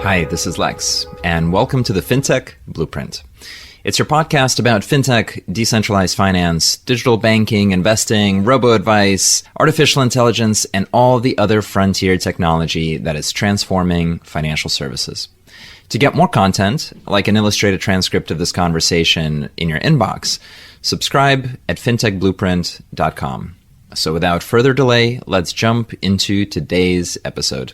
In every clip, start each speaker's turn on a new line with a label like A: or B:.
A: Hi, this is Lex, and welcome to the FinTech Blueprint. It's your podcast about fintech, decentralized finance, digital banking, investing, robo-advice, artificial intelligence, and all the other frontier technology that is transforming financial services. To get more content, like an illustrated transcript of this conversation in your inbox, subscribe at fintechblueprint.com. So without further delay, let's jump into today's episode.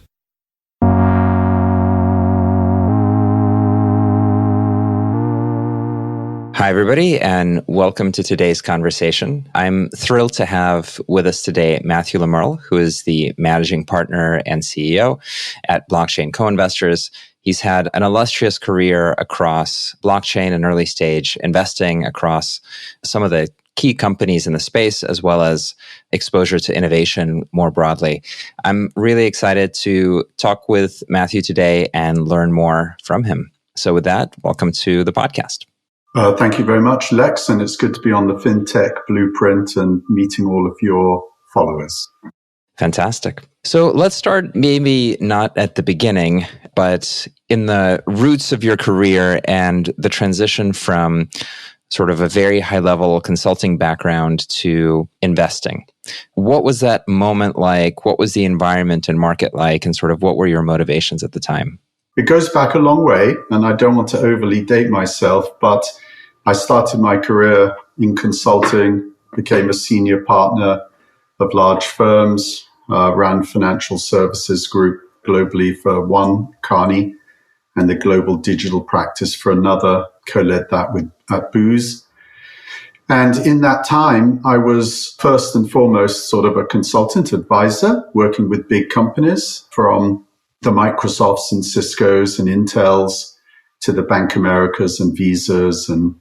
A: Hi, everybody, and welcome to today's conversation. I'm thrilled to have with us today Matthew Merle, who is the managing partner and CEO at blockchain Coinvestors. He's had an illustrious career across blockchain and early stage investing across some of the key companies in the space, as well as exposure to innovation more broadly. I'm really excited to talk with Matthew today and learn more from him. So with that, welcome to the podcast.
B: Thank you very much, Lex, and it's good to be on the FinTech Blueprint and meeting all of your followers.
A: Fantastic. So let's start maybe not at the beginning, but in the roots of your career and the transition from sort of a very high-level consulting background to investing. What was that moment like? What was the environment and market like? And sort of what were your motivations at the time?
B: It goes back a long way, and I don't want to overly date myself, but I started my career in consulting, became a senior partner of large firms, ran financial services group globally for one, Carney, and the global digital practice for another, co-led that at Booz. And in that time, I was first and foremost sort of a consultant advisor working with big companies from the Microsofts and Ciscos and Intels to the Bank Americas and Visas and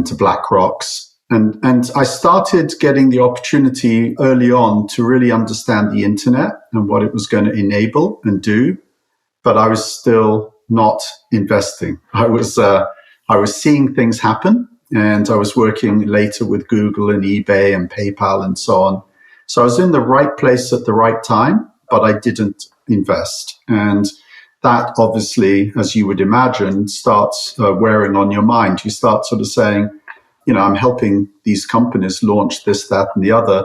B: to BlackRocks. And I started getting the opportunity early on to really understand the internet and what it was going to enable and do. But I was still not investing. I was seeing things happen, and I was working later with Google and eBay and PayPal and so on. So I was in the right place at the right time, but I didn't invest. And that obviously, as you would imagine, starts wearing on your mind. You start sort of saying, you know, I'm helping these companies launch this, that, and the other.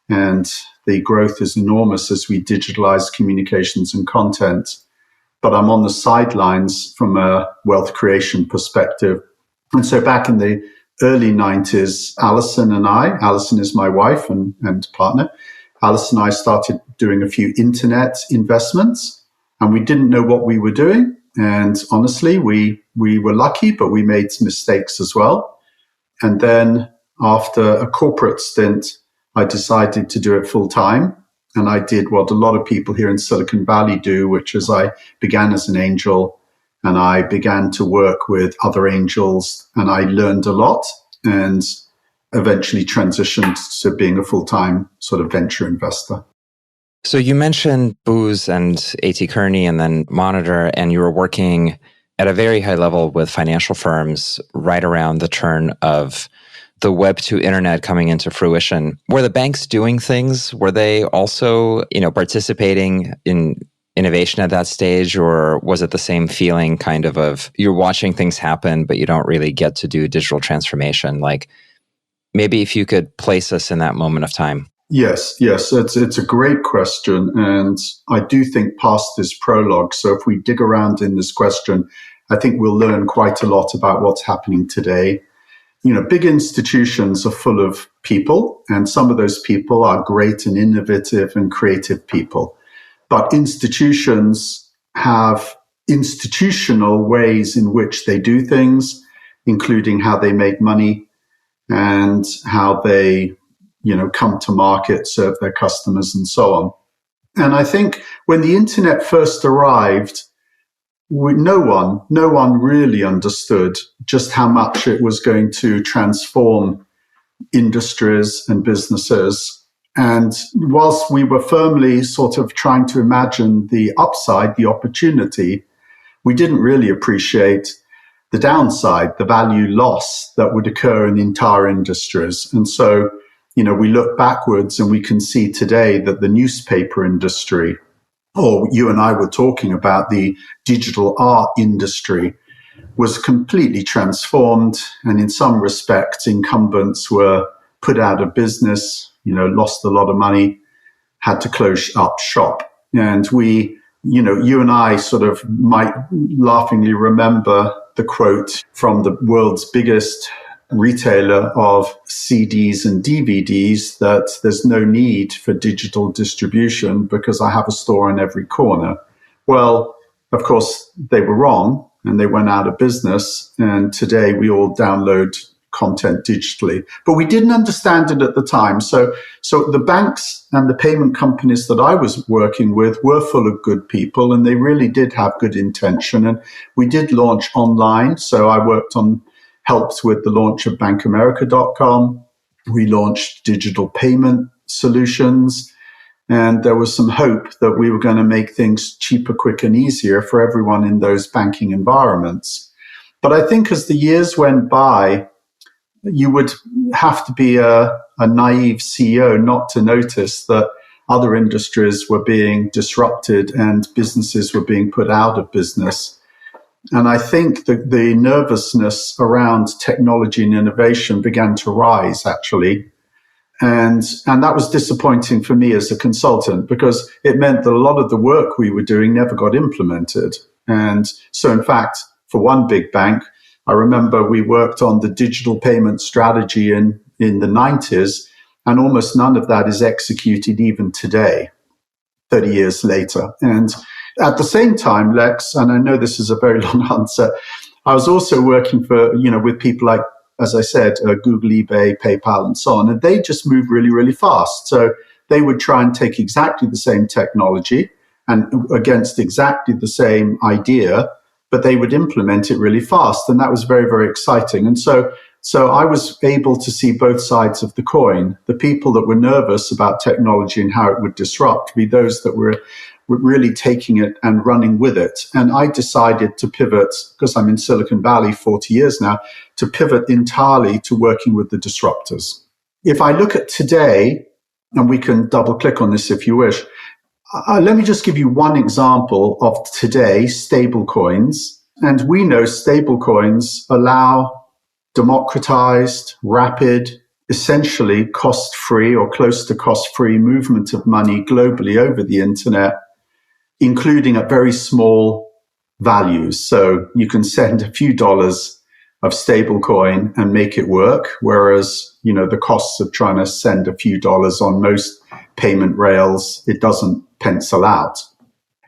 B: And the growth is enormous as we digitalize communications and content. But I'm on the sidelines from a wealth creation perspective. And so back in the early 90s, Alison is my wife and partner, Alison and I started doing a few internet investments. And we didn't know what we were doing. And honestly, we were lucky, but we made some mistakes as well. And then after a corporate stint, I decided to do it full time. And I did what a lot of people here in Silicon Valley do, which is I began as an angel and I began to work with other angels and I learned a lot and eventually transitioned to being a full-time sort of venture investor.
A: So you mentioned Booz and A.T. Kearney and then Monitor, and you were working at a very high level with financial firms right around the turn of the Web 2 internet coming into fruition. Were the banks doing things? Were they also, participating in innovation at that stage, or was it the same feeling kind of you're watching things happen, but you don't really get to do digital transformation? Like maybe if you could place us in that moment of time.
B: Yes, it's a great question. And I do think past this prologue, so if we dig around in this question, I think we'll learn quite a lot about what's happening today. You know, big institutions are full of people, and some of those people are great and innovative and creative people. But institutions have institutional ways in which they do things, including how they make money and how they come to market, serve their customers, and so on. And I think when the internet first arrived, no one really understood just how much it was going to transform industries and businesses. And whilst we were firmly sort of trying to imagine the upside, the opportunity, we didn't really appreciate the downside, the value loss that would occur in entire industries. And so, we look backwards and we can see today that the newspaper industry or you and I were talking about the digital art industry, was completely transformed. And in some respects, incumbents were put out of business, lost a lot of money, had to close up shop. And you and I sort of might laughingly remember the quote from the world's biggest retailer of CDs and DVDs that there's no need for digital distribution because I have a store in every corner. Well, of course, they were wrong and they went out of business. And today we all download content digitally, but we didn't understand it at the time. So the banks and the payment companies that I was working with were full of good people and they really did have good intention. And we did launch online. So I helped with the launch of bankamerica.com. We launched digital payment solutions. And there was some hope that we were going to make things cheaper, quick, and easier for everyone in those banking environments. But I think as the years went by, you would have to be a naive CEO not to notice that other industries were being disrupted and businesses were being put out of business. And I think that the nervousness around technology and innovation began to rise, actually. And that was disappointing for me as a consultant because it meant that a lot of the work we were doing never got implemented. And so, in fact, for one big bank, I remember we worked on the digital payment strategy in the 90s, and almost none of that is executed even today, 30 years later. And at the same time, Lex, and I know this is a very long answer, I was also working with people like, as I said, Google, eBay, PayPal, and so on. And they just move really, really fast. So they would try and take exactly the same technology and against exactly the same idea, but they would implement it really fast. And that was very, very exciting. And so I was able to see both sides of the coin. The people that were nervous about technology and how it would disrupt be those that were really taking it and running with it. And I decided to pivot, because I'm in Silicon Valley 40 years now, to pivot entirely to working with the disruptors. If I look at today, and we can double click on this if you wish, let me just give you one example of today, stable coins. And we know stable coins allow democratized, rapid, essentially cost-free or close to cost-free movement of money globally over the internet, including at very small values. So you can send a few dollars of stable coin and make it work, whereas, the costs of trying to send a few dollars on most payment rails, it doesn't pencil out.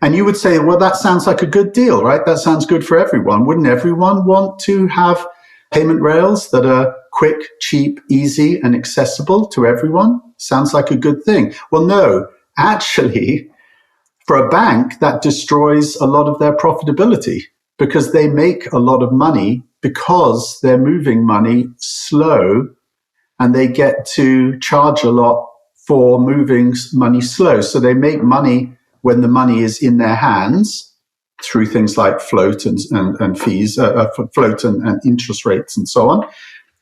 B: And you would say, well, that sounds like a good deal, right? That sounds good for everyone. Wouldn't everyone want to have payment rails that are quick, cheap, easy, and accessible to everyone? Sounds like a good thing. Well, no, actually, for a bank, that destroys a lot of their profitability because they make a lot of money because they're moving money slow and they get to charge a lot for moving money slow. So they make money when the money is in their hands through things like float and fees, float and interest rates and so on.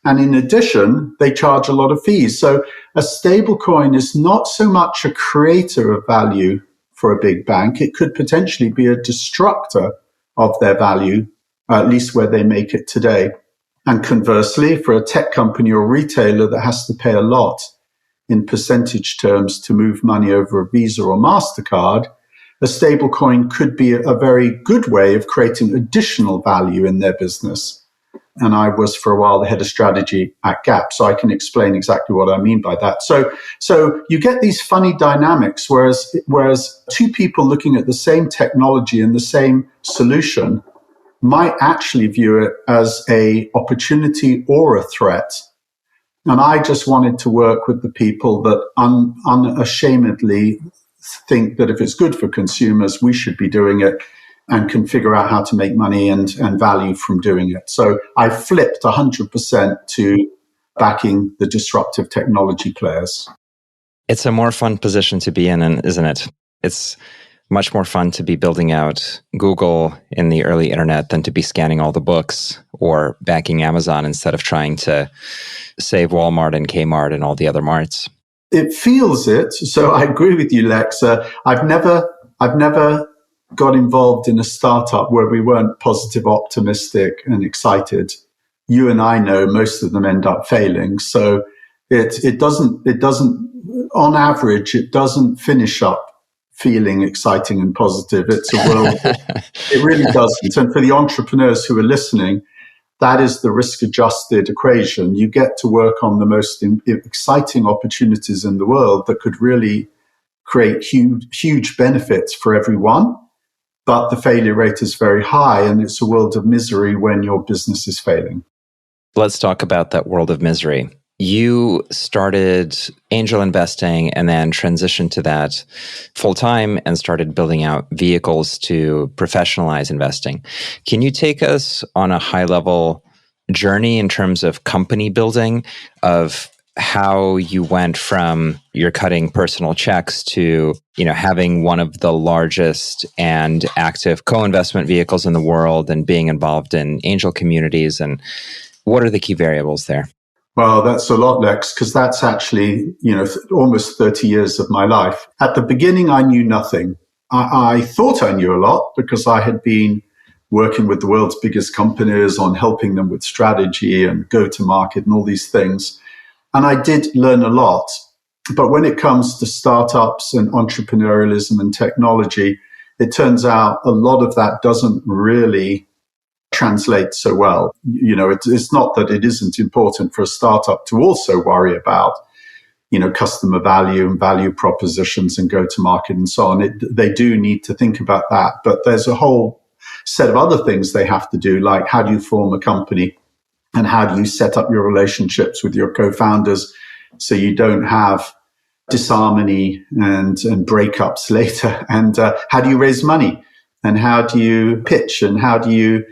B: And in addition, they charge a lot of fees. So a stable coin is not so much a creator of value for a big bank. It could potentially be a destructor of their value, at least where they make it today. And conversely, for a tech company or retailer that has to pay a lot in percentage terms to move money over a Visa or MasterCard, a stable coin could be a very good way of creating additional value in their business. And I was for a while the head of strategy at Gap, so I can explain exactly what I mean by that. So you get these funny dynamics, whereas two people looking at the same technology and the same solution might actually view it as a opportunity or a threat. And I just wanted to work with the people that unashamedly think that if it's good for consumers, we should be doing it and can figure out how to make money and value from doing it. So I flipped 100% to backing the disruptive technology players.
A: It's a more fun position to be in, isn't it? It's much more fun to be building out Google in the early internet than to be scanning all the books or backing Amazon instead of trying to save Walmart and Kmart and all the other marts.
B: It feels it. So I agree with you, Lex. I've never I've never got involved in a startup where we weren't positive, optimistic, and excited. You and I know most of them end up failing. So it doesn't, on average, it doesn't finish up feeling exciting and positive. It's a world, it really doesn't. And for the entrepreneurs who are listening, that is the risk-adjusted equation. You get to work on the most exciting opportunities in the world that could really create huge benefits for everyone. But the failure rate is very high, and it's a world of misery when your business is failing.
A: Let's talk about that world of misery. You started angel investing and then transitioned to that full time and started building out vehicles to professionalize investing. Can you take us on a high level journey in terms of company building, of how you went from you're cutting personal checks to, having one of the largest and active co-investment vehicles in the world and being involved in angel communities? And what are the key variables there?
B: Well, that's a lot, Lex, because that's actually, almost 30 years of my life. At the beginning, I knew nothing. I thought I knew a lot because I had been working with the world's biggest companies on helping them with strategy and go-to-market and all these things. And I did learn a lot. But when it comes to startups and entrepreneurialism and technology, it turns out a lot of that doesn't really translate so well. It's not that it isn't important for a startup to also worry about, customer value and value propositions and go-to-market and so on. They do need to think about that. But there's a whole set of other things they have to do, like how do you form a company and how do you set up your relationships with your co-founders so you don't have disharmony and breakups later? And how do you raise money? And how do you pitch? And how do you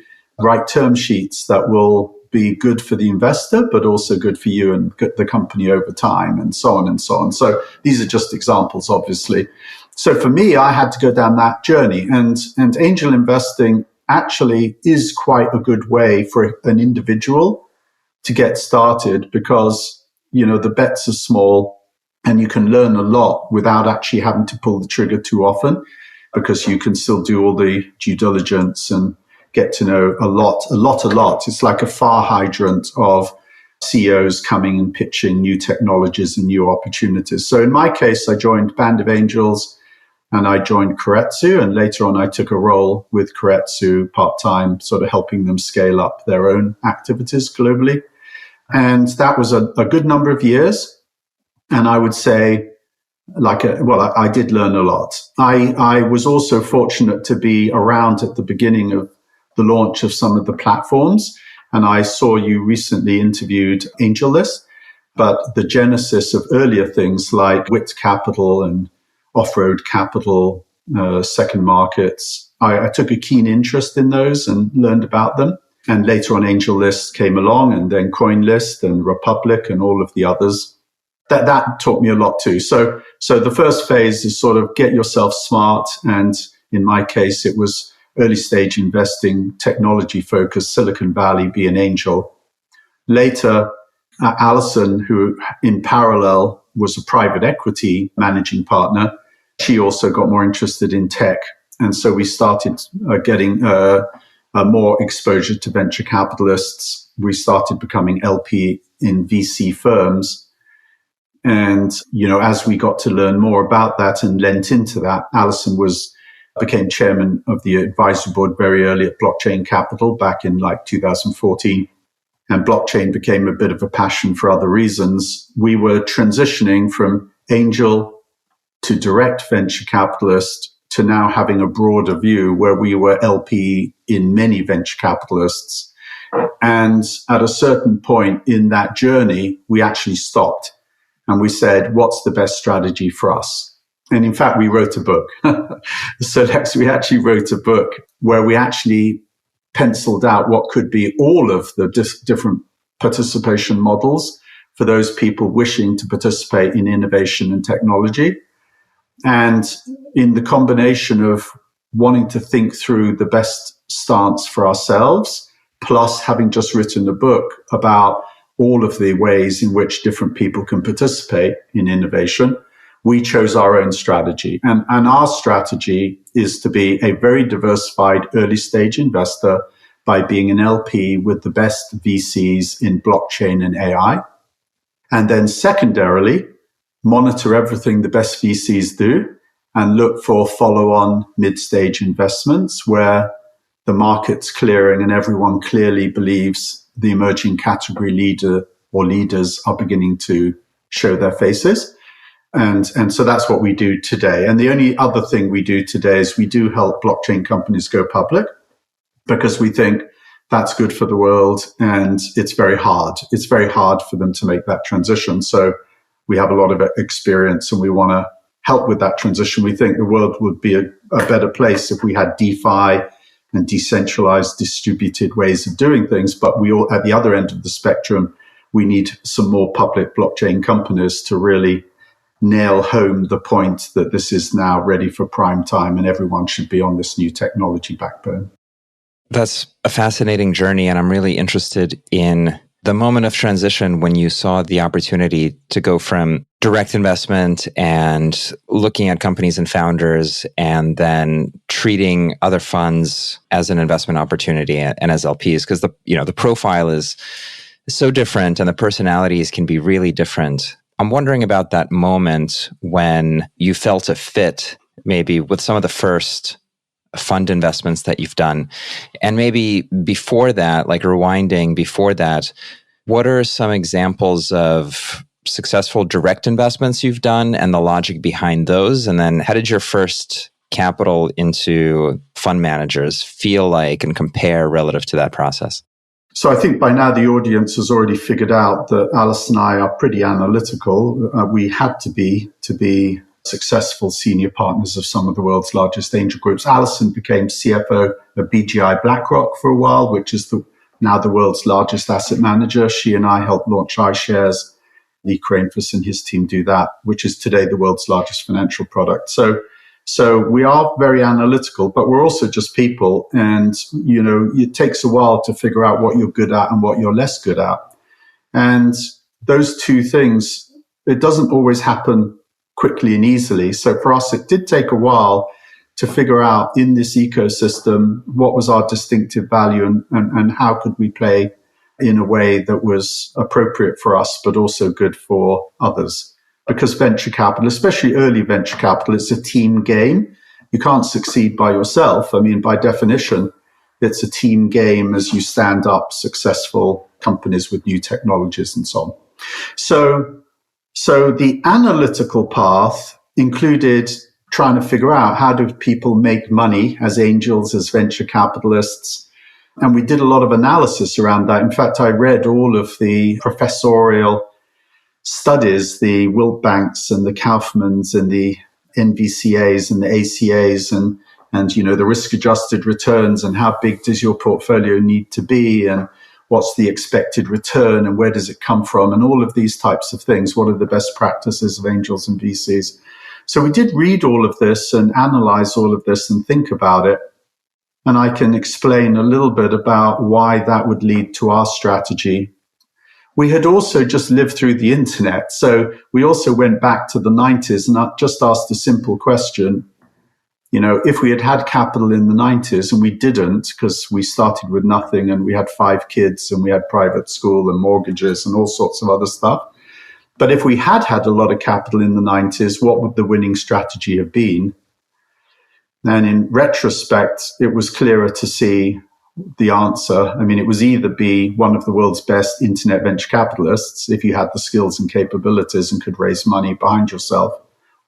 B: write term sheets that will be good for the investor, but also good for you and the company over time, and so on and so on. So these are just examples, obviously. So for me, I had to go down that journey. And angel investing actually is quite a good way for an individual to get started because, the bets are small and you can learn a lot without actually having to pull the trigger too often, because you can still do all the due diligence and get to know a lot. It's like a fire hydrant of CEOs coming and pitching new technologies and new opportunities. So in my case, I joined Band of Angels and I joined Keiretsu. And later on, I took a role with Keiretsu part-time, sort of helping them scale up their own activities globally. And that was a good number of years. And I would say, I did learn a lot. I was also fortunate to be around at the beginning of the launch of some of the platforms. And I saw you recently interviewed AngelList, but the genesis of earlier things like Wit Capital and Off-Road Capital, Second Markets, I took a keen interest in those and learned about them. And later on, AngelList came along, and then CoinList and Republic and all of the others. That taught me a lot too. So the first phase is sort of get yourself smart. And in my case, it was early stage investing, technology focused, Silicon Valley, be an angel. Later, Alison, who in parallel was a private equity managing partner, she also got more interested in tech. And so we started getting more exposure to venture capitalists. We started becoming LP in VC firms. And, as we got to learn more about that and lent into that, Alison became chairman of the advisory board very early at Blockchain Capital back in 2014. And blockchain became a bit of a passion for other reasons. We were transitioning from angel to direct venture capitalist to now having a broader view where we were LP in many venture capitalists. And at a certain point in that journey, we actually stopped and we said, what's the best strategy for us? And in fact, we wrote a book. So Lex, we actually wrote a book where we actually penciled out what could be all of the different participation models for those people wishing to participate in innovation and technology. And in the combination of wanting to think through the best stance for ourselves, plus having just written a book about all of the ways in which different people can participate in innovation, we chose our own strategy. And our strategy is to be a very diversified early stage investor by being an LP with the best VCs in blockchain and AI. And then secondarily, monitor everything the best VCs do and look for follow-on mid-stage investments where the market's clearing and everyone clearly believes the emerging category leader or leaders are beginning to show their faces. And so that's what we do today. And the only other thing we do today is we do help blockchain companies go public because we think that's good for the world and it's very hard. It's very hard for them to make that transition. So we have a lot of experience and we want to help with that transition. We think the world would be a better place if we had DeFi and decentralized distributed ways of doing things. But we all, at the other end of the spectrum, we need some more public blockchain companies to really nail home the point that this is now ready for prime time and everyone should be on this new technology backbone.
A: That's a fascinating journey, and I'm really interested in the moment of transition when you saw the opportunity to go from direct investment and looking at companies and founders and then treating other funds as an investment opportunity and as LPs, because the profile is so different and the personalities can be really different. I'm wondering about that moment when you felt a fit, maybe with some of the first fund investments that you've done. And maybe before that, like rewinding before that, what are some examples of successful direct investments you've done and the logic behind those? And then how did your first capital into fund managers feel like and compare relative to that process?
B: So I think by now the audience has already figured out that Alice and I are pretty analytical. We had to be successful senior partners of some of the world's largest angel groups. Alison became CFO of BGI BlackRock for a while, which is now the world's largest asset manager. She and I helped launch iShares. Lee Cranefus and his team do that, which is today the world's largest financial product. So we are very analytical, but we're also just people. And, it takes a while to figure out what you're good at and what you're less good at. And those two things, it doesn't always happen quickly and easily. So for us, it did take a while to figure out in this ecosystem what was our distinctive value and how could we play in a way that was appropriate for us, but also good for others. Because venture capital, especially early venture capital, it's a team game. You can't succeed by yourself. I mean, by definition, it's a team game as you stand up successful companies with new technologies and so on. So the analytical path included trying to figure out how do people make money as angels, as venture capitalists. And we did a lot of analysis around that. In fact, I read all of the professorial studies, the Wilbanks and the Kaufmans and the NVCAs and the ACAs and the risk-adjusted returns and how big does your portfolio need to be and what's the expected return and where does it come from and all of these types of things. What are the best practices of angels and VCs? So we did read all of this and analyze all of this and think about it. And I can explain a little bit about why that would lead to our strategy. We had also just lived through the internet. So we also went back to the 90s and I just asked a simple question. If we had had capital in the 90s and we didn't because we started with nothing and we had 5 kids and we had private school and mortgages and all sorts of other stuff. But if we had had a lot of capital in the 90s, what would the winning strategy have been? And in retrospect, it was clearer to see the answer. I mean, it was either be one of the world's best internet venture capitalists if you had the skills and capabilities and could raise money behind yourself,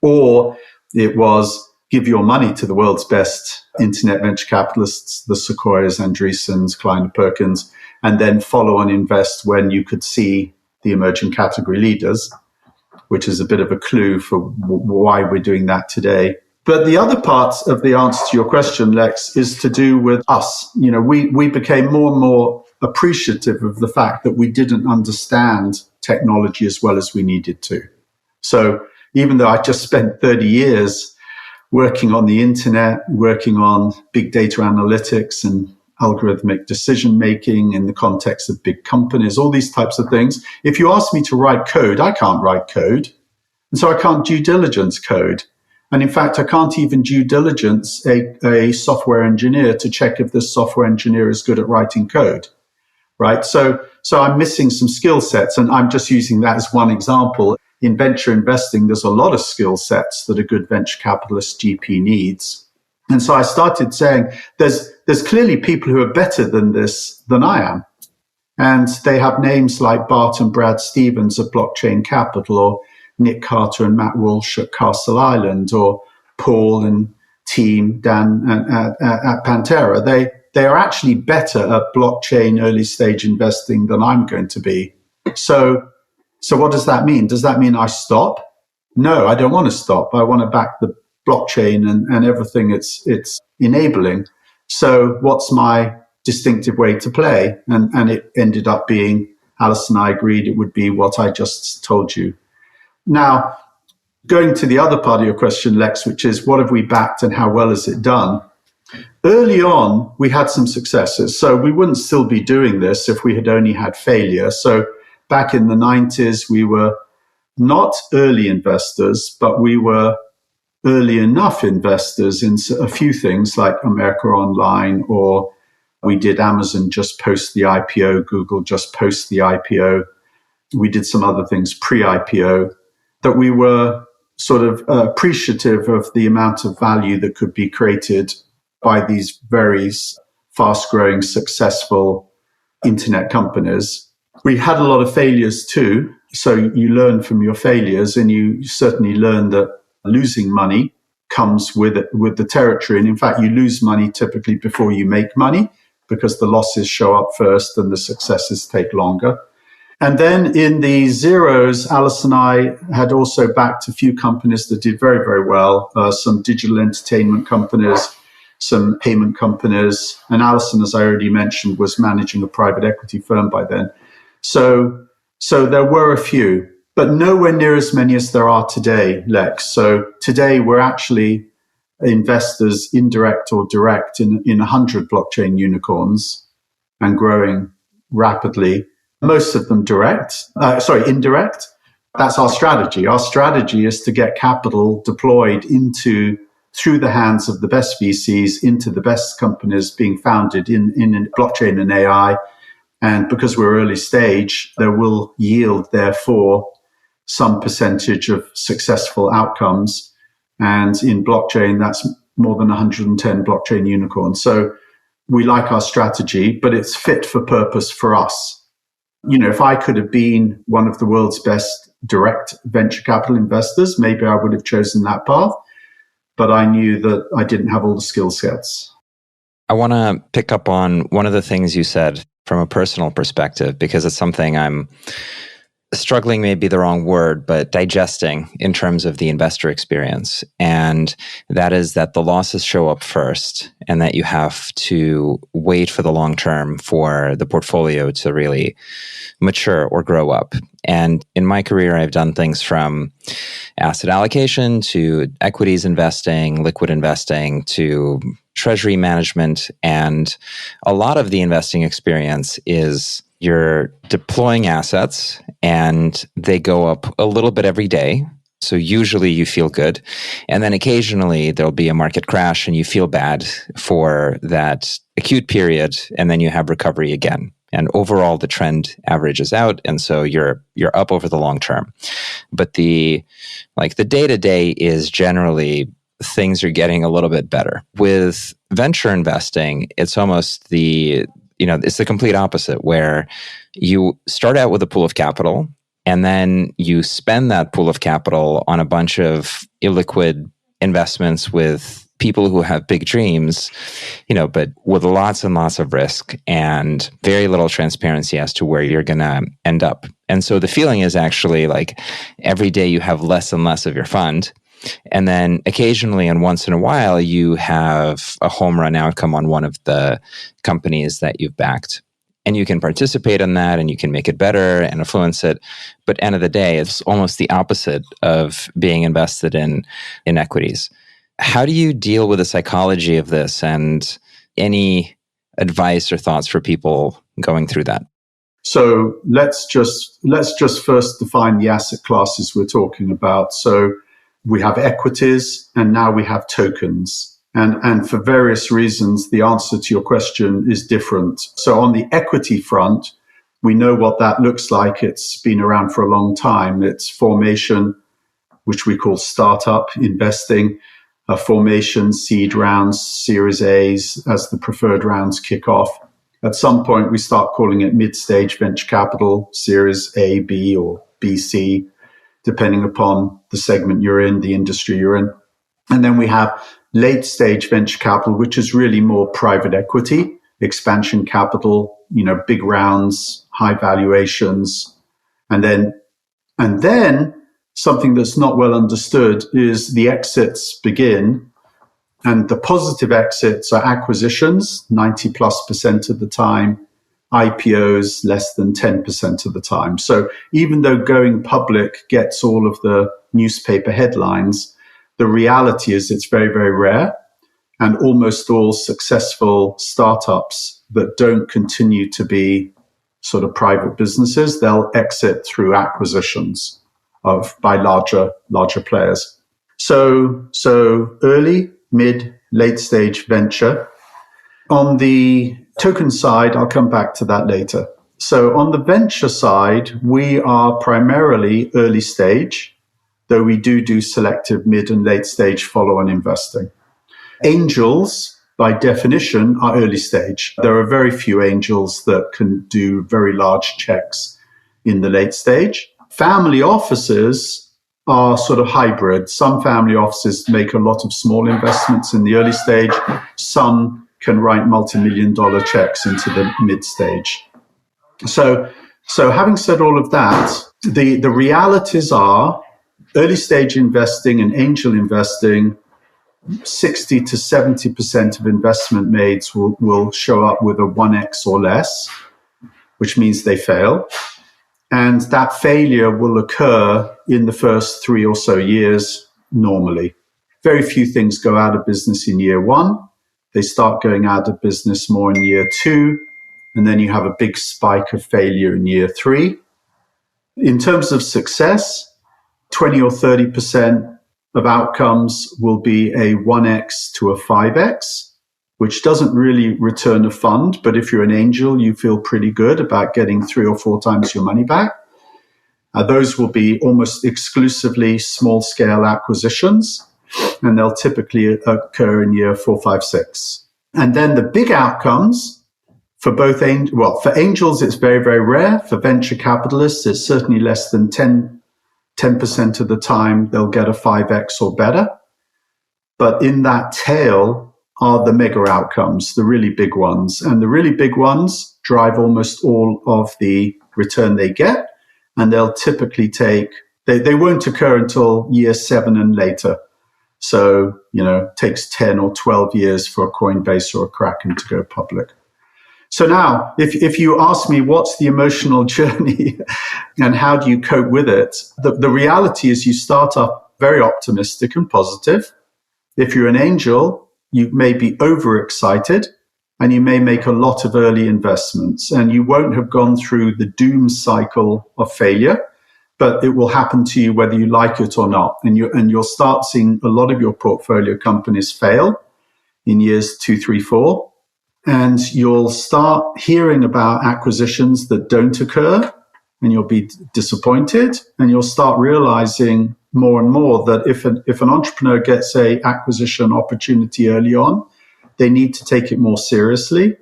B: or it was give your money to the world's best internet venture capitalists, the Sequoias, Andreessens, Kleiner Perkins, and then follow and invest when you could see the emerging category leaders, which is a bit of a clue for why we're doing that today. But the other part of the answer to your question, Lex, is to do with us. We became more and more appreciative of the fact that we didn't understand technology as well as we needed to. So even though I just spent 30 years working on the internet, working on big data analytics and algorithmic decision making in the context of big companies, all these types of things. If you ask me to write code, I can't write code. And so I can't due diligence code. And in fact, I can't even due diligence a software engineer to check if this software engineer is good at writing code, right? So I'm missing some skill sets, and I'm just using that as one example. In venture investing, there's a lot of skill sets that a good venture capitalist GP needs. And so I started saying, there's clearly people who are better than this than I am. And they have names like Bart and Brad Stevens at Blockchain Capital, or Nick Carter and Matt Walsh at Castle Island, or Paul and team Dan at Pantera. They are actually better at blockchain early stage investing than I'm going to be. So what does that mean? Does that mean I stop? No, I don't want to stop. I want to back the blockchain and everything it's enabling. So what's my distinctive way to play? And it ended up being, Alice and I agreed it would be what I just told you. Now, going to the other part of your question, Lex, which is what have we backed and how well has it done? Early on, we had some successes. So we wouldn't still be doing this if we had only had failure. So back in the 90s, we were not early investors, but we were early enough investors in a few things like America Online, or we did Amazon just post the IPO, Google just post the IPO. We did some other things pre-IPO, that we were sort of appreciative of the amount of value that could be created by these very fast-growing, successful internet companies. We had a lot of failures too. So you learn from your failures, and you certainly learn that losing money comes with the territory. And in fact, you lose money typically before you make money, because the losses show up first and the successes take longer. And then in the zeros, Alice and I had also backed a few companies that did very, very well, some digital entertainment companies, some payment companies. And Alison, as I already mentioned, was managing a private equity firm by then. So there were a few, but nowhere near as many as there are today, Lex. So today we're actually investors, indirect or direct, in 100 blockchain unicorns and growing rapidly. Most of them indirect. That's our strategy. Our strategy is to get capital deployed through the hands of the best VCs into the best companies being founded in blockchain and AI. And because we're early stage, there will yield, therefore, some percentage of successful outcomes. And in blockchain, that's more than 110 blockchain unicorns. So we like our strategy, but it's fit for purpose for us. You know, if I could have been one of the world's best direct venture capital investors, maybe I would have chosen that path. But I knew that I didn't have all the skill sets.
A: I want to pick up on one of the things you said from a personal perspective, because it's something I'm struggling, may be the wrong word, but digesting in terms of the investor experience. And that is that the losses show up first, and that you have to wait for the long term for the portfolio to really mature or grow up. And in my career, I've done things from asset allocation to equities investing, liquid investing, to treasury management. And a lot of the investing experience is you're deploying assets and they go up a little bit every day. So usually you feel good. And then occasionally there'll be a market crash and you feel bad for that acute period. And then you have recovery again. And overall, the trend averages out. And so you're up over the long term. But the day-to-day is generally things are getting a little bit better. With venture investing, it's almost it's the complete opposite, where you start out with a pool of capital and then you spend that pool of capital on a bunch of illiquid investments with people who have big dreams, but with lots and lots of risk and very little transparency as to where you're going to end up. And so the feeling is actually like every day you have less and less of your fund. And then occasionally and once in a while, you have a home run outcome on one of the companies that you've backed. And you can participate in that and you can make it better and influence it. But end of the day, it's almost the opposite of being invested in equities. How do you deal with the psychology of this, and any advice or thoughts for people going through that?
B: So let's just first define the asset classes we're talking about. So we have equities and now we have tokens. And for various reasons, the answer to your question is different. So on the equity front, we know what that looks like. It's been around for a long time. It's formation, which we call startup investing, formation, seed rounds, Series A's as the preferred rounds kick off. At some point, we start calling it mid-stage venture capital, Series A, B, or BC, depending upon the segment you're in, the industry you're in. And then we have late-stage venture capital, which is really more private equity, expansion capital, big rounds, high valuations. And then something that's not well understood is the exits begin. And the positive exits are acquisitions, 90+% of the time, IPOs less than 10% of the time. So even though going public gets all of the newspaper headlines, the reality is it's very, very rare. And almost all successful startups that don't continue to be sort of private businesses, they'll exit through acquisitions by larger players. So early, mid, late stage venture. On the token side, I'll come back to that later. So on the venture side, we are primarily early stage, though we do selective mid and late stage follow-on investing. Angels, by definition, are early stage. There are very few angels that can do very large checks in the late stage. Family offices are sort of hybrid. Some family offices make a lot of small investments in the early stage. Some can write multi-million-dollar checks into the mid stage. So having said all of that, the realities are early stage investing and angel investing, 60 to 70% of investment mades will show up with a 1x or less, which means they fail. And that failure will occur in the first 3 or so years normally. Very few things go out of business in year 1. They start going out of business more in year 2. And then you have a big spike of failure in year 3. In terms of success, 20 or 30% of outcomes will be a 1x to a 5x, which doesn't really return a fund. But if you're an angel, you feel pretty good about getting 3 or 4 times your money back. Those will be almost exclusively small-scale acquisitions, and they'll typically occur in year 4, 5, 6. And then the big outcomes for for angels, it's very, very rare. For venture capitalists, it's certainly less than 10% of the time they'll get a 5x or better. But in that tail are the mega outcomes, the really big ones. And the really big ones drive almost all of the return they get. And they'll typically they won't occur until year 7 and later. So, it takes 10 or 12 years for a Coinbase or a Kraken to go public. So now, if you ask me what's the emotional journey and how do you cope with it, the reality is you start up very optimistic and positive. If you're an angel, you may be overexcited and you may make a lot of early investments and you won't have gone through the doom cycle of failure, but it will happen to you whether you like it or not. And you'll start seeing a lot of your portfolio companies fail in years 2, 3, 4. And you'll start hearing about acquisitions that don't occur and you'll be disappointed. And you'll start realizing more and more that if an entrepreneur gets a acquisition opportunity early on, they need to take it more seriously,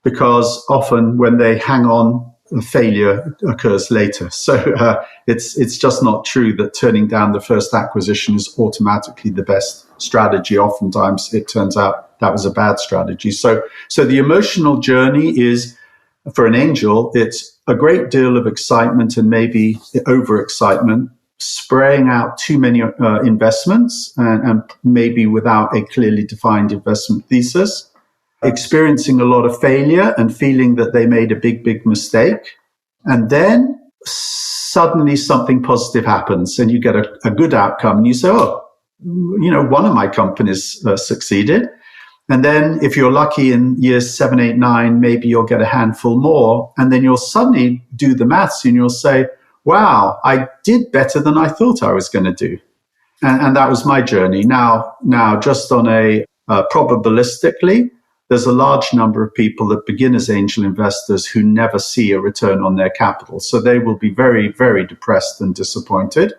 B: because often when they hang on, failure occurs later. So it's just not true that turning down the first acquisition is automatically the best strategy. Oftentimes it turns out that was a bad strategy. So the emotional journey is, for an angel, it's a great deal of excitement and maybe overexcitement, spraying out too many investments and maybe without a clearly defined investment thesis, experiencing a lot of failure and feeling that they made a big, big mistake. And then suddenly something positive happens and you get a good outcome and you say, one of my companies succeeded. And then if you're lucky in years 7, 8, 9, maybe you'll get a handful more. And then you'll suddenly do the maths and you'll say, wow, I did better than I thought I was going to do. And that was my journey. Now, just on a probabilistically, there's a large number of people that begin as angel investors who never see a return on their capital. So they will be very, very depressed and disappointed.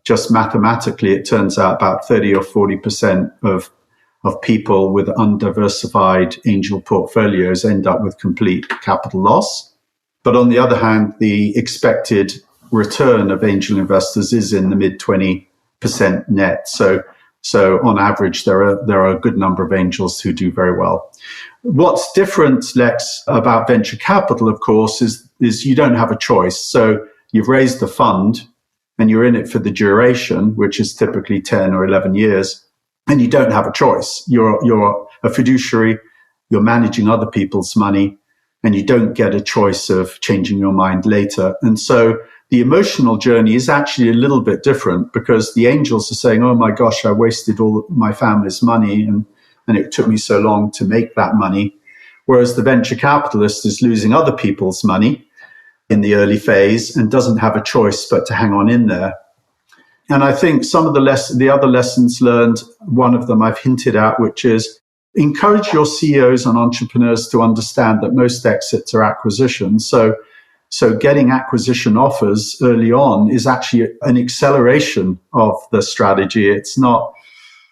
B: Just mathematically, it turns out about 30 or 40% of people with undiversified angel portfolios end up with complete capital loss. But on the other hand, the expected return of angel investors is in the mid 20% net. So on average, there are a good number of angels who do very well. What's different, Lex, about venture capital, of course, is you don't have a choice. So you've raised a fund and you're in it for the duration, which is typically 10 or 11 years. And you don't have a choice. You're a fiduciary, you're managing other people's money, and you don't get a choice of changing your mind later. And so the emotional journey is actually a little bit different because the angels are saying, oh my gosh, I wasted all my family's money and it took me so long to make that money. Whereas the venture capitalist is losing other people's money in the early phase and doesn't have a choice but to hang on in there. And I think some of the other lessons learned, one of them I've hinted at, which is encourage your CEOs and entrepreneurs to understand that most exits are acquisitions. So getting acquisition offers early on is actually an acceleration of the strategy. It's not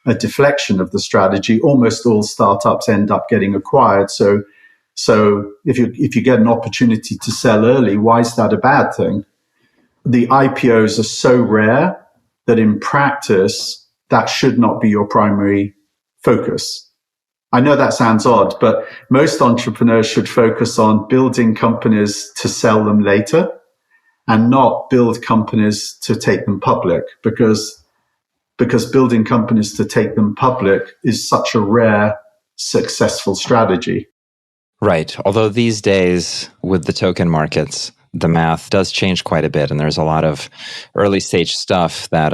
B: a deflection of the strategy. Almost all startups end up getting acquired. So if you get an opportunity to sell early, why is that a bad thing? The IPOs are so rare that in practice, that should not be your primary focus. I know that sounds odd, but most entrepreneurs should focus on building companies to sell them later and not build companies to take them public because building companies to take them public is such a rare, successful strategy.
A: Right. Although these days with the token markets, the math does change quite a bit. And there's a lot of early stage stuff that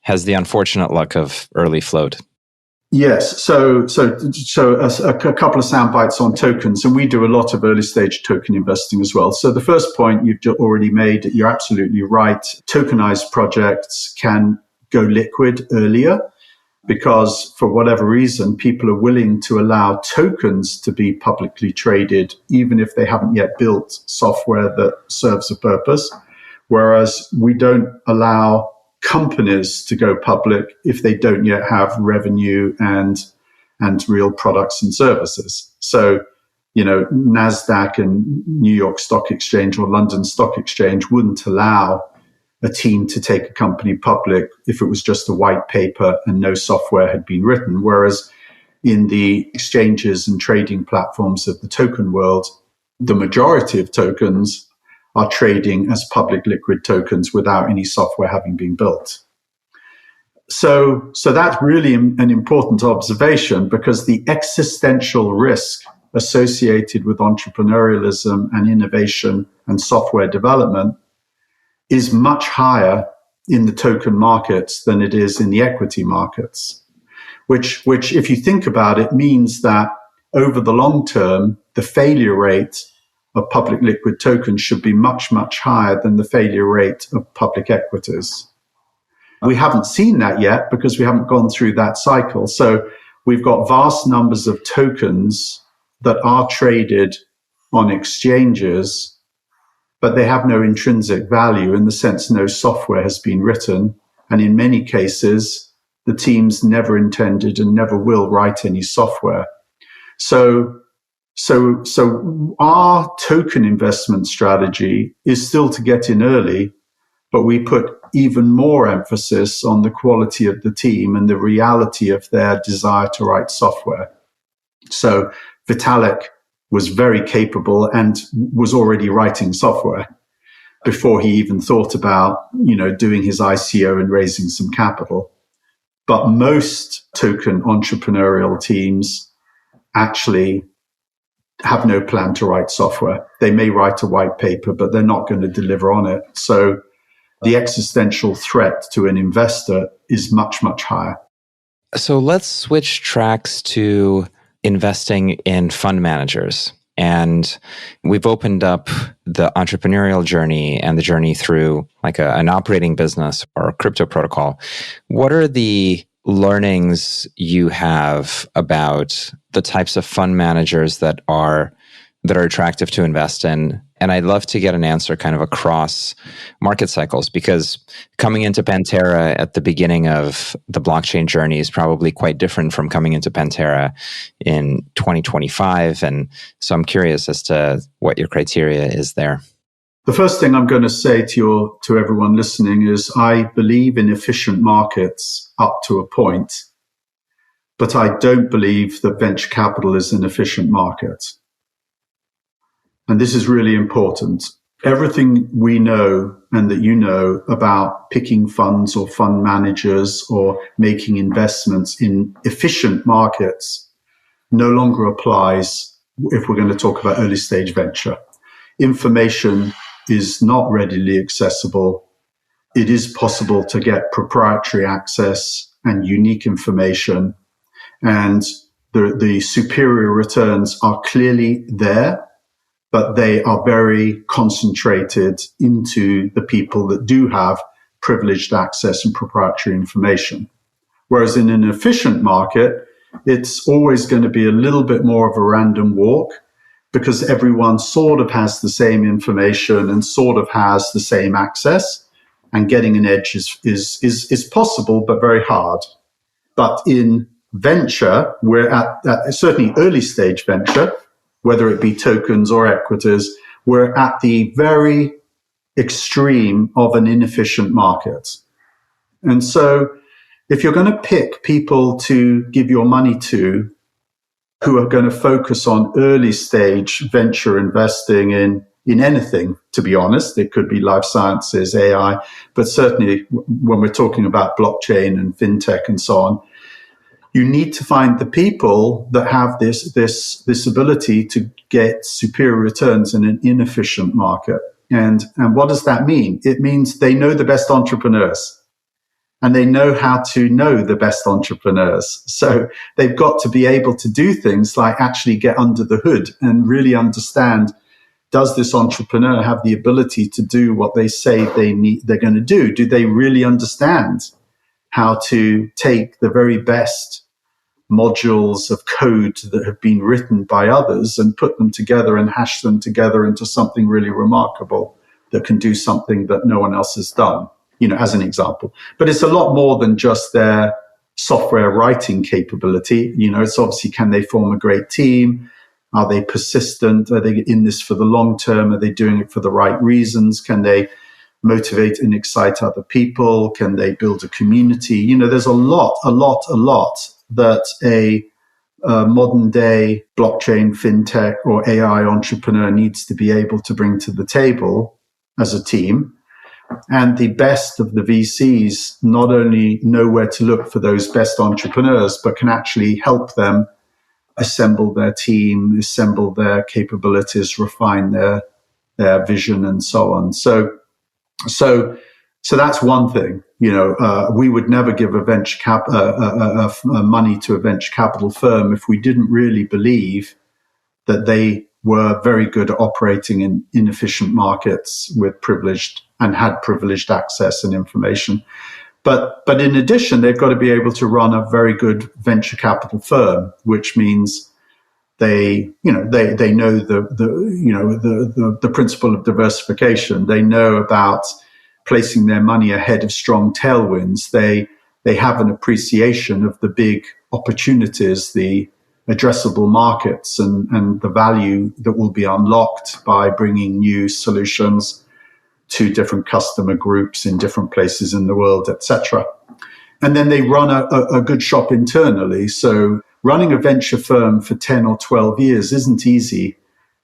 A: has the unfortunate luck of early float.
B: Yes. So a couple of sound bites on tokens, and we do a lot of early stage token investing as well. So the first point you've already made, you're absolutely right. Tokenized projects can go liquid earlier because for whatever reason, people are willing to allow tokens to be publicly traded, even if they haven't yet built software that serves a purpose. Whereas we don't allow companies to go public if they don't yet have revenue and real products and services. So, NASDAQ and New York Stock Exchange or London Stock Exchange wouldn't allow a team to take a company public if it was just a white paper and no software had been written. Whereas in the exchanges and trading platforms of the token world, the majority of tokens are trading as public liquid tokens without any software having been built. So that's really an important observation because the existential risk associated with entrepreneurialism and innovation and software development is much higher in the token markets than it is in the equity markets, which if you think about it, means that over the long term, the failure rate of public liquid tokens should be much, much higher than the failure rate of public equities. We haven't seen that yet because we haven't gone through that cycle. So we've got vast numbers of tokens that are traded on exchanges, but they have no intrinsic value in the sense no software has been written. And in many cases, the teams never intended and never will write any software. So our token investment strategy is still to get in early, but we put even more emphasis on the quality of the team and the reality of their desire to write software. So Vitalik was very capable and was already writing software before he even thought about, doing his ICO and raising some capital. But most token entrepreneurial teams actually have no plan to write software. They may write a white paper, but they're not going to deliver on it. So the existential threat to an investor is much, much higher.
A: So let's switch tracks to investing in fund managers. And we've opened up the entrepreneurial journey and the journey through like an operating business or a crypto protocol. What are the learnings you have about the types of fund managers that are attractive to invest in? And I'd love to get an answer kind of across market cycles, because coming into Pantera at the beginning of the blockchain journey is probably quite different from coming into Pantera in 2025. And so I'm curious as to what your criteria is there.
B: The first thing I'm going to say to everyone listening is I believe in efficient markets up to a point, but I don't believe that venture capital is an efficient market. And this is really important. Everything we know and that you know about picking funds or fund managers or making investments in efficient markets no longer applies if we're going to talk about early stage venture. Information is not readily accessible. It is possible to get proprietary access and unique information, and the superior returns are clearly there, but they are very concentrated into the people that do have privileged access and proprietary information. Whereas in an efficient market, it's always going to be a little bit more of a random walk, because everyone sort of has the same information and sort of has the same access, and getting an edge is possible, but very hard. But in venture, we're at certainly early stage venture, whether it be tokens or equities, we're at the very extreme of an inefficient market. And so if you're going to pick people to give your money to who are going to focus on early stage venture investing in anything, to be honest, it could be life sciences, AI, but certainly when we're talking about blockchain and fintech and so on, you need to find the people that have this ability to get superior returns in an inefficient market. And what does that mean? It means they know the best entrepreneurs, and they know how to know the best entrepreneurs. So they've got to be able to do things like actually get under the hood and really understand, does this entrepreneur have the ability to do what they say they're going to do? Do they really understand how to take the very best modules of code that have been written by others and put them together and hash them together into something really remarkable that can do something that no one else has done, as an example. But it's a lot more than just their software writing capability. It's obviously, can they form a great team? Are they persistent? Are they in this for the long term? Are they doing it for the right reasons? Can they motivate and excite other people? Can they build a community? There's a lot that a modern day blockchain, fintech, or AI entrepreneur needs to be able to bring to the table as a team. And the best of the VCs not only know where to look for those best entrepreneurs, but can actually help them assemble their team, assemble their capabilities, refine their vision, and so on. So that's one thing. We would never give a venture money to a venture capital firm if we didn't really believe that they were very good at operating in inefficient markets with privileged access and information. But in addition, they've got to be able to run a very good venture capital firm, which means they know the principle of diversification. They know about placing their money ahead of strong tailwinds. They have an appreciation of the big opportunities, the addressable markets, and the value that will be unlocked by bringing new solutions to different customer groups in different places in the world, etc. And then they run a good shop internally. So running a venture firm for 10 or 12 years isn't easy.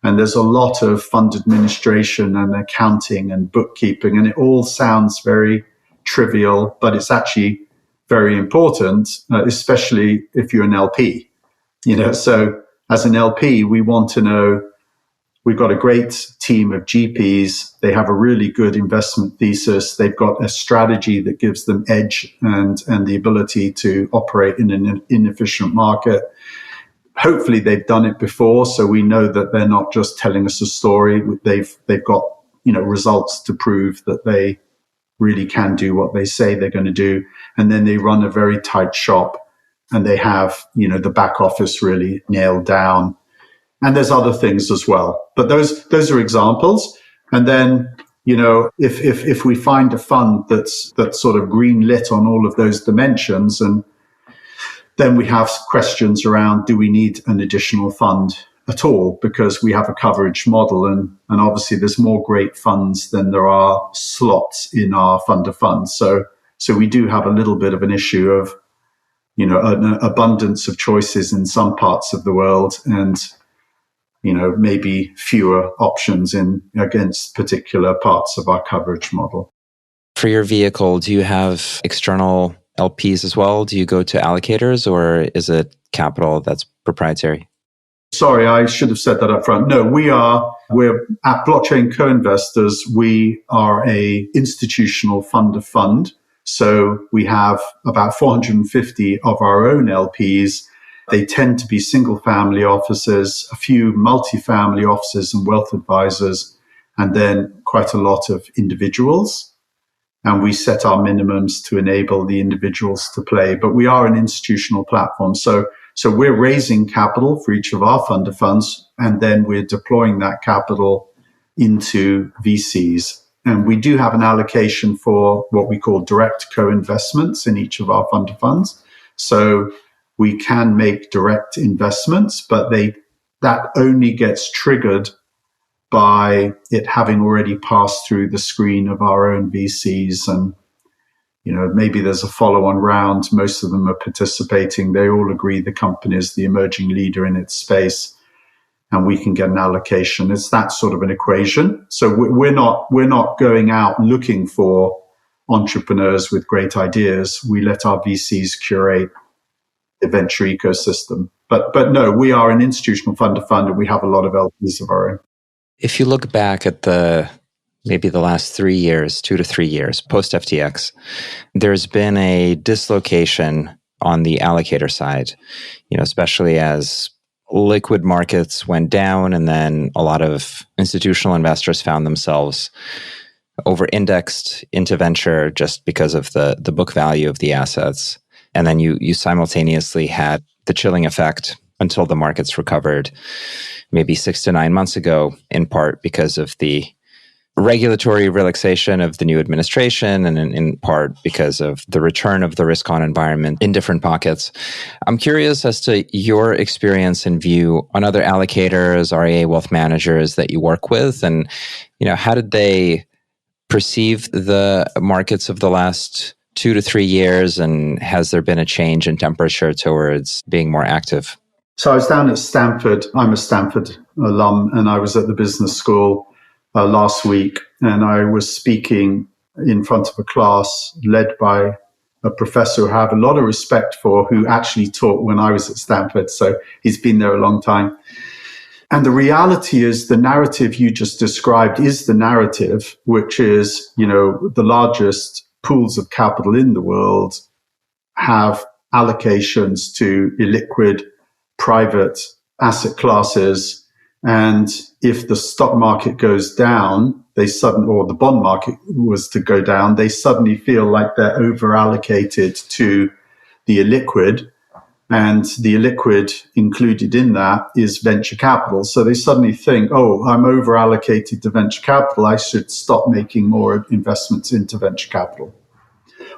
B: And there's a lot of fund administration and accounting and bookkeeping, and it all sounds very trivial, but it's actually very important, especially if you're an LP. So as an LP, we want to know we've got a great team of GPs. They have a really good investment thesis. They've got a strategy that gives them edge and the ability to operate in an inefficient market. hopefully they've done it before, so we know that they're not just telling us a story. They've got, results to prove that they really can do what they say they're going to do. And then they run a very tight shop, and they have, the back office really nailed down. And there's other things as well. But those are examples. And then, if we find a fund that's sort of green lit on all of those dimensions, and then we have questions around, do we need an additional fund at all? Because we have a coverage model, and obviously there's more great funds than there are slots in our fund of funds. So we do have a little bit of an issue of, an abundance of choices in some parts of the world, and maybe fewer options against particular parts of our coverage model.
A: For your vehicle, do you have external LPs as well? Do you go to allocators, or is it capital that's proprietary?
B: Sorry, I should have said that up front. No, we're at Blockchain Coinvestors. We are a institutional fund of fund. So we have about 450 of our own LPs. They tend to be single family offices, a few multifamily offices and wealth advisors, and then quite a lot of individuals. And we set our minimums to enable the individuals to play. But we are an institutional platform. So we're raising capital for each of our fund of funds, and then we're deploying that capital into VCs. And we do have an allocation for what we call direct co-investments in each of our fund of funds. So we can make direct investments, but that only gets triggered by it having already passed through the screen of our own VCs. And, maybe there's a follow-on round. Most of them are participating. They all agree the company is the emerging leader in its space, and we can get an allocation. It's that sort of an equation. So we're not going out looking for entrepreneurs with great ideas. We let our VCs curate the venture ecosystem. But no, we are an institutional fund of fund, and we have a lot of LPs of our own.
A: If you look back at maybe the last 3 years, 2 to 3 years, post-FTX, there's been a dislocation on the allocator side, especially as liquid markets went down, and then a lot of institutional investors found themselves over-indexed into venture just because of the book value of the assets. And then you simultaneously had the chilling effect until the markets recovered maybe 6 to 9 months ago, in part because of the regulatory relaxation of the new administration, and in part because of the return of the risk-on environment in different pockets. I'm curious as to your experience and view on other allocators, RIA wealth managers that you work with, and how did they perceive the markets of the last 2 to 3 years, and has there been a change in temperature towards being more active?
B: So I was down at Stanford. I'm a Stanford alum, and I was at the business school last week, and I was speaking in front of a class led by a professor who I have a lot of respect for, who actually taught when I was at Stanford. So he's been there a long time. And the reality is the narrative you just described is the narrative, which is, the largest pools of capital in the world have allocations to illiquid private asset classes. And if the stock market goes down, or the bond market was to go down, they suddenly feel like they're over allocated to the illiquid. And the illiquid included in that is venture capital. So they suddenly think, oh, I'm over allocated to venture capital. I should stop making more investments into venture capital.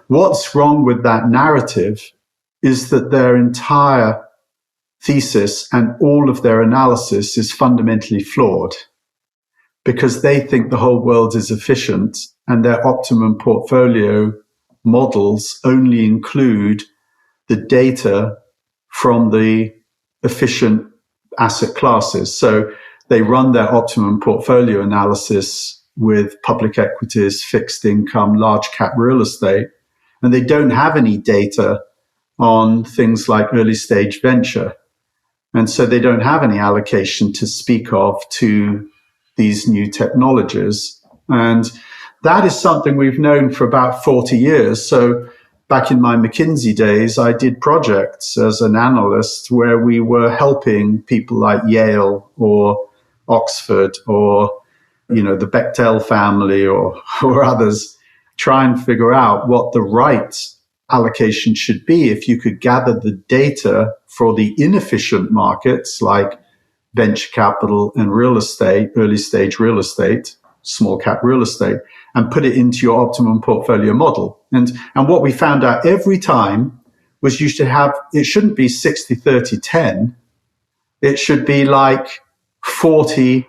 B: What's wrong with that narrative is that their entire thesis and all of their analysis is fundamentally flawed, because they think the whole world is efficient, and their optimum portfolio models only include the data from the efficient asset classes. So they run their optimum portfolio analysis with public equities, fixed income, large cap real estate, and they don't have any data on things like early stage venture. And so they don't have any allocation to speak of to these new technologies. And that is something we've known for about 40 years. So back in my McKinsey days, I did projects as an analyst where we were helping people like Yale or Oxford or, the Bechtel family or others try and figure out what the right allocation should be if you could gather the data for the inefficient markets like venture capital and real estate, early stage real estate, small cap real estate, and put it into your optimum portfolio model. And what we found out every time was it shouldn't be 60, 30, 10. It should be like 40,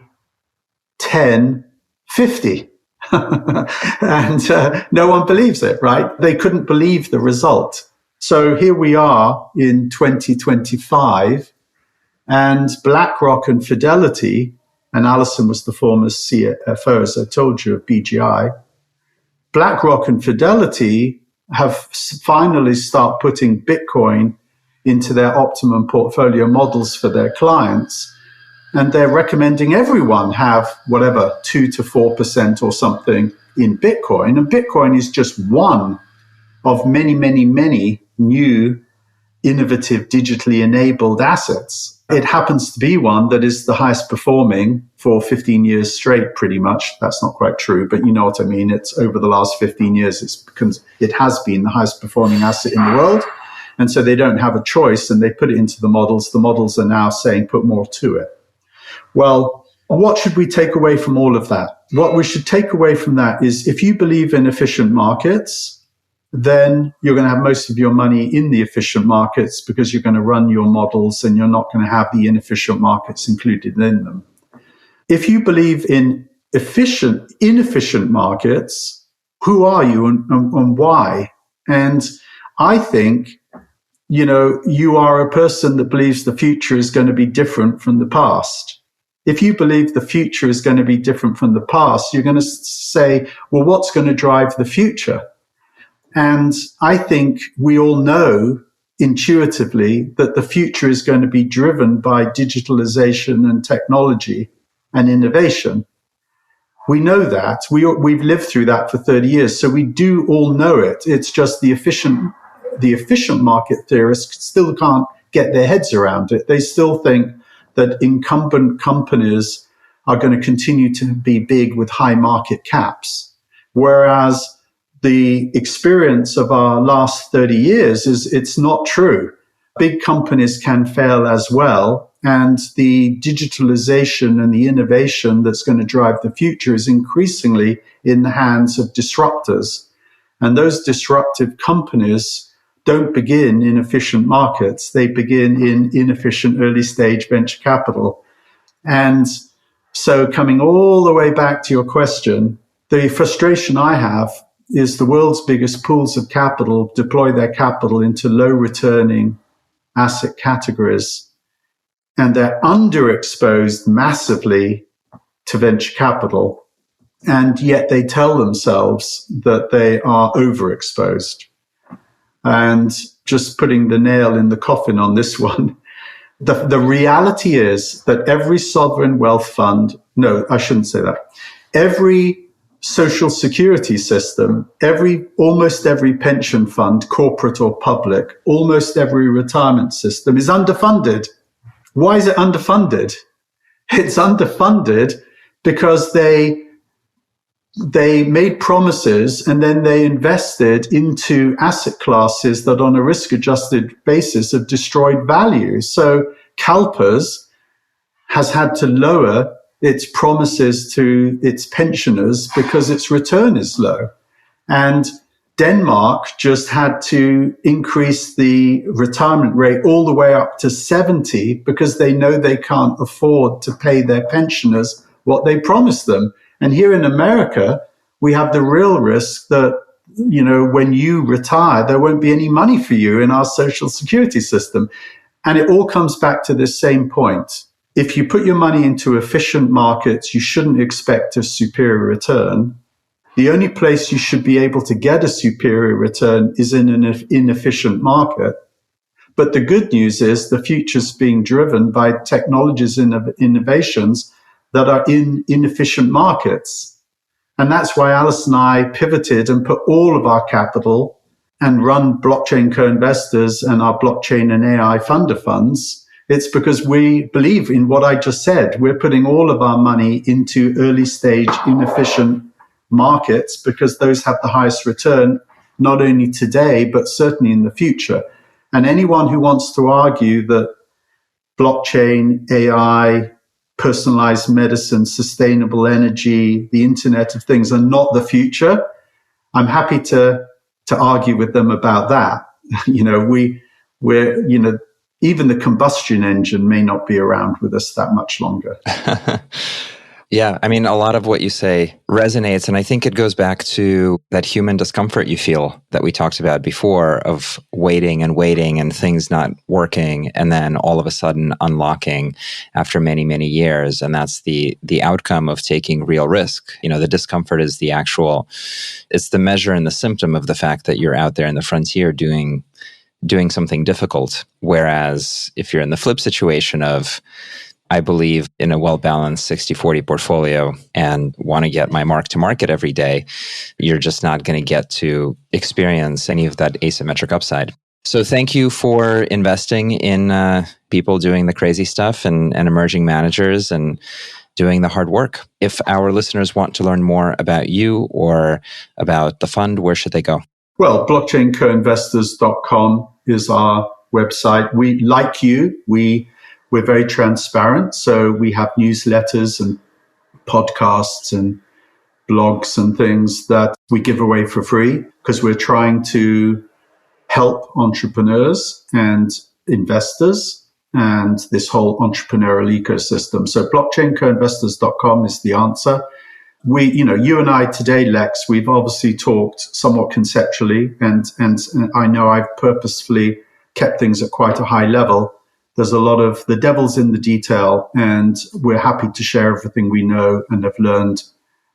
B: 10, 50. And no one believes it, right? They couldn't believe the result. So here we are in 2025, and BlackRock and Fidelity, and Alison was the former CFO, as I told you, of BGI. BlackRock and Fidelity have finally started putting Bitcoin into their optimum portfolio models for their clients. And they're recommending everyone have whatever, 2 to 4% or something in Bitcoin. And Bitcoin is just one of many, many, many new innovative digitally enabled assets. It happens to be one that is the highest performing for 15 years straight, pretty much. That's not quite true, but you know what I mean. It's over the last 15 years, it has been the highest performing asset in the world. And so they don't have a choice, and they put it into the models. The models are now saying put more to it. Well, what should we take away from all of that? What we should take away from that is if you believe in efficient markets, then you're going to have most of your money in the efficient markets because you're going to run your models and you're not going to have the inefficient markets included in them. If you believe in inefficient markets, who are you and why? And I think, you are a person that believes the future is going to be different from the past. If you believe the future is going to be different from the past, you're going to say, well, what's going to drive the future? And I think we all know intuitively that the future is going to be driven by digitalization and technology and innovation. We know that. We've lived through that for 30 years. So we do all know it. It's just the efficient market theorists still can't get their heads around it. They still think that incumbent companies are going to continue to be big with high market caps. Whereas the experience of our last 30 years is it's not true. Big companies can fail as well. And the digitalization and the innovation that's going to drive the future is increasingly in the hands of disruptors. And those disruptive companies don't begin in efficient markets. They begin in inefficient early stage venture capital. And so coming all the way back to your question, the frustration I have is the world's biggest pools of capital deploy their capital into low returning asset categories. And they're underexposed massively to venture capital. And yet they tell themselves that they are overexposed. And just putting the nail in the coffin on this one, the reality is that every sovereign wealth fund, no, I shouldn't say that. Every social security system, almost every pension fund, corporate or public, almost every retirement system is underfunded. Why is it underfunded? It's underfunded because they made promises and then they invested into asset classes that on a risk-adjusted basis have destroyed value. So CalPERS has had to lower its promises to its pensioners because its return is low. And Denmark just had to increase the retirement rate all the way up to 70 because they know they can't afford to pay their pensioners what they promised them. And here in America, we have the real risk that, when you retire, there won't be any money for you in our social security system. And it all comes back to this same point. If you put your money into efficient markets, you shouldn't expect a superior return. The only place you should be able to get a superior return is in an inefficient market. But the good news is the future's being driven by technologies and innovations that are in inefficient markets. And that's why Alice and I pivoted and put all of our capital and run blockchain co-investors and our blockchain and AI fund of funds, it's because we believe in what I just said. We're putting all of our money into early stage, inefficient markets because those have the highest return, not only today, but certainly in the future. And anyone who wants to argue that blockchain, AI, personalized medicine, sustainable energy, the Internet of Things are not the future, I'm happy to argue with them about that. We're even the combustion engine may not be around with us that much longer.
A: Yeah, I mean, a lot of what you say resonates. And I think it goes back to that human discomfort you feel that we talked about before of waiting and things not working, and then all of a sudden unlocking after many, many years. And that's the outcome of taking real risk. The discomfort is it's the measure and the symptom of the fact that you're out there in the frontier doing something difficult. Whereas if you're in the flip situation of, I believe in a well-balanced 60-40 portfolio and want to get my mark to market every day, you're just not going to get to experience any of that asymmetric upside. So thank you for investing in people doing the crazy stuff and emerging managers and doing the hard work. If our listeners want to learn more about you or about the fund, where should they go?
B: Well, blockchaincoinvestors.com is our website. We're very transparent. So we have newsletters and podcasts and blogs and things that we give away for free because we're trying to help entrepreneurs and investors and this whole entrepreneurial ecosystem. So blockchaincoinvestors.com is the answer. You and I today, Lex, we've obviously talked somewhat conceptually, and I know I've purposefully kept things at quite a high level. There's a lot of the devil's in the detail, and we're happy to share everything we know and have learned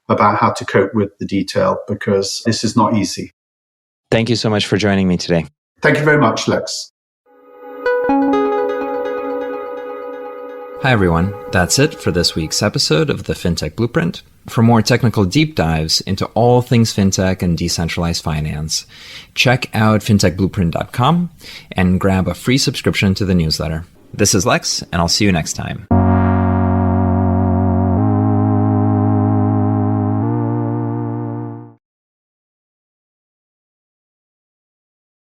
B: about how to cope with the detail because this is not easy.
A: Thank you so much for joining me today.
B: Thank you very much, Lex.
A: Hi, everyone. That's it for this week's episode of the FinTech Blueprint. For more technical deep dives into all things fintech and decentralized finance, check out fintechblueprint.com and grab a free subscription to the newsletter. This is Lex, and I'll see you next time.